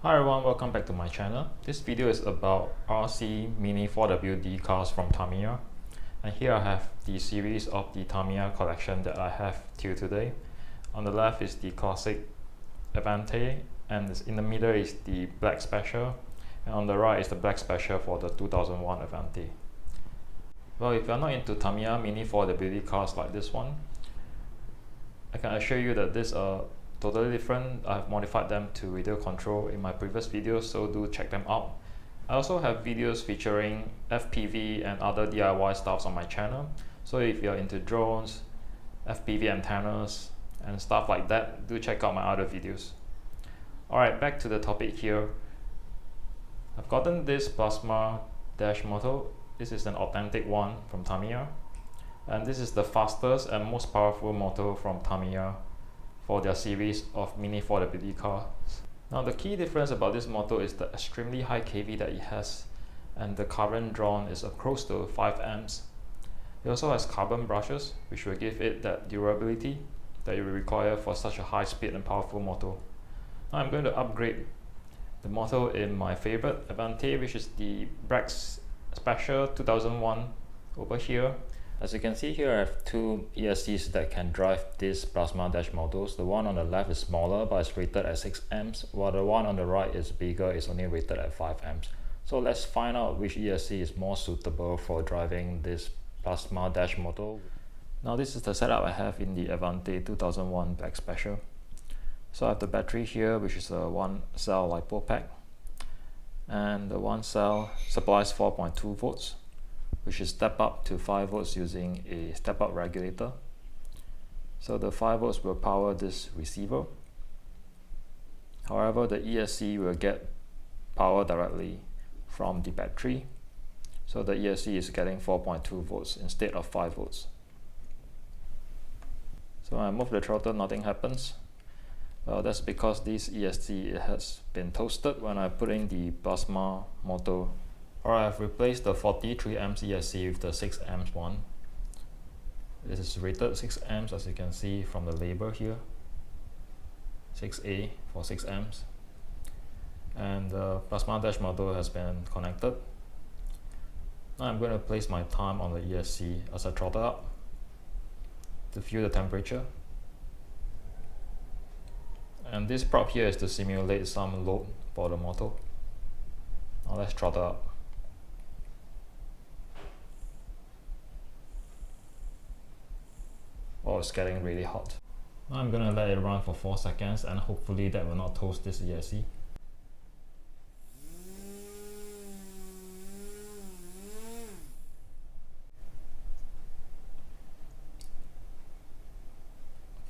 Hi everyone, welcome back to my channel. This video is about RC Mini 4WD cars from Tamiya. And here I have the series of the Tamiya collection that I have till today. On the left is the classic Avante, and in the middle is the black special, and on the right is the black special for the 2001 Avante. Well, if you're not into Tamiya Mini 4WD cars like this one, I can assure you that these are totally different. I've modified them to radio control in my previous videos, so do check them out. I also have videos featuring FPV and other DIY stuffs on my channel, so if you're into drones, FPV antennas and stuff like that, do check out my other videos. Alright, back to the topic here. I've gotten this plasma dash motor. This is an authentic one from Tamiya, and this is the fastest and most powerful motor from Tamiya for their series of Mini 4WD cars. Now the key difference about this motor is the extremely high kV that it has, and the current drawn is close to 5 amps. It also has carbon brushes, which will give it that durability that you will require for such a high speed and powerful motor. Now I'm going to upgrade the motor in my favorite Avante, which is the Black Special 2001 over here. As you can see here, I have two ESCs that can drive these plasma dash motors. The one on the left is smaller but it's rated at 6 amps, while the one on the right is bigger, it's only rated at 5 amps. So let's find out which ESC is more suitable for driving this plasma dash motor. Now this is the setup I have in the Avante 2001 Black Special. So I have the battery here, which is a 1 cell LiPo pack, and the 1 cell supplies 4.2 volts. which is step up to 5 volts using a step up regulator. So the 5 volts will power this receiver. However, the ESC will get power directly from the battery. So the ESC is getting 4.2 volts instead of 5 volts. So when I move the throttle, nothing happens. Well, that's because this ESC has been toasted when I put in the plasma motor. Alright, I've replaced the 43 amps ESC with the 6 amps one. This is rated 6 amps, as you can see from the label here. 6A for 6 amps. And the plasma dash motor has been connected. Now I'm going to place my time on the ESC as I throttle up to feel the temperature. And this prop here is to simulate some load for the motor. Now let's throttle up. Oh, it's getting really hot. Now I'm gonna let it run for 4 seconds, and hopefully that will not toast this ESC.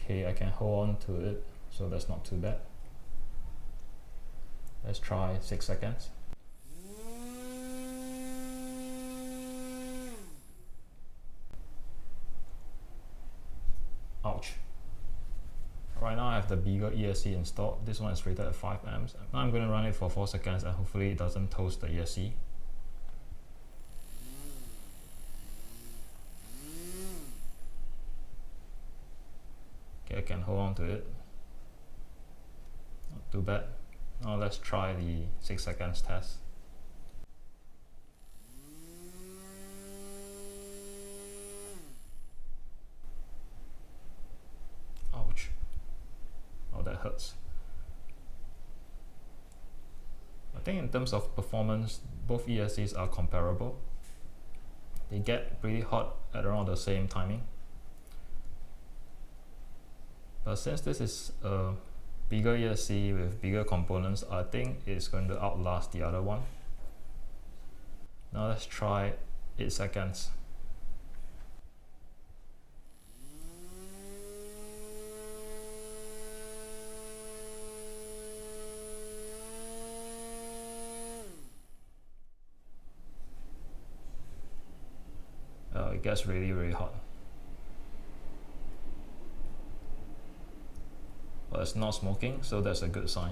Okay, I can hold on to it, so that's not too bad. Let's try 6 seconds. Ouch. Right now I have the bigger ESC installed. This one is rated at 5 amps. Now I'm going to run it for 4 seconds and hopefully it doesn't toast the ESC. Okay, I can hold on to it. Not too bad. Now let's try the 6 seconds test. Ouch. Oh, that hurts. I think in terms of performance, both ESCs are comparable. They get pretty hot at around the same timing. But since this is a bigger ESC with bigger components, I think it's going to outlast the other one. Now let's try 8 seconds. It gets really, really hot. But it's not smoking, so that's a good sign.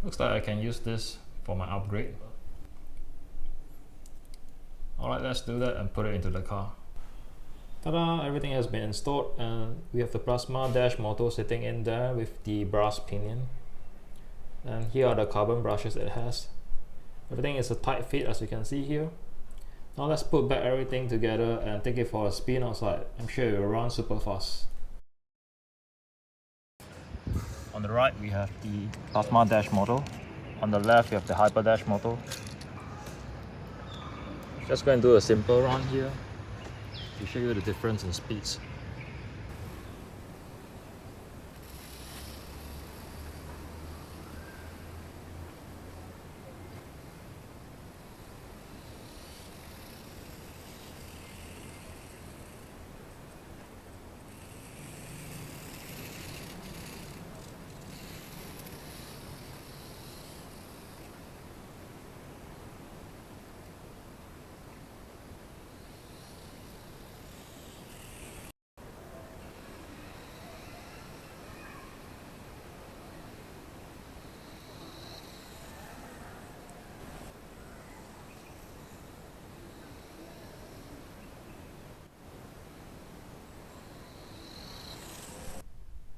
Looks like I can use this for my upgrade. Alright, let's do that and put it into the car. Ta-da! Everything has been installed, and we have the plasma dash motor sitting in there with the brass pinion. And here are the carbon brushes it has. Everything is a tight fit, as you can see here. Now let's put back everything together and take it for a spin outside. I'm sure it will run super fast. On the right we have the plasma dash motor. On the left we have the hyper dash motor. Just going to do a simple run here to show you the difference in speeds.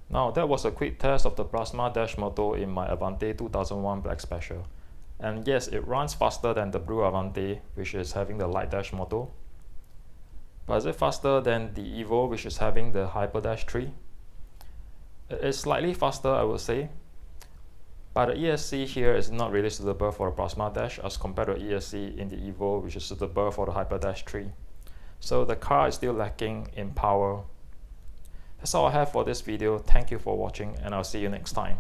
Now that was a quick test of the plasma dash motor in my Avante 2001 Black Special. And yes, it runs faster than the Blue Avante, which is having the light dash motor. But is it faster than the Evo, which is having the Hyper Dash 3? It is slightly faster, I would say. But the ESC here is not really suitable for the plasma dash as compared to ESC in the Evo, which is suitable for the Hyper Dash 3. So the car is still lacking in power. That's all I have for this video. Thank you for watching, and I'll see you next time.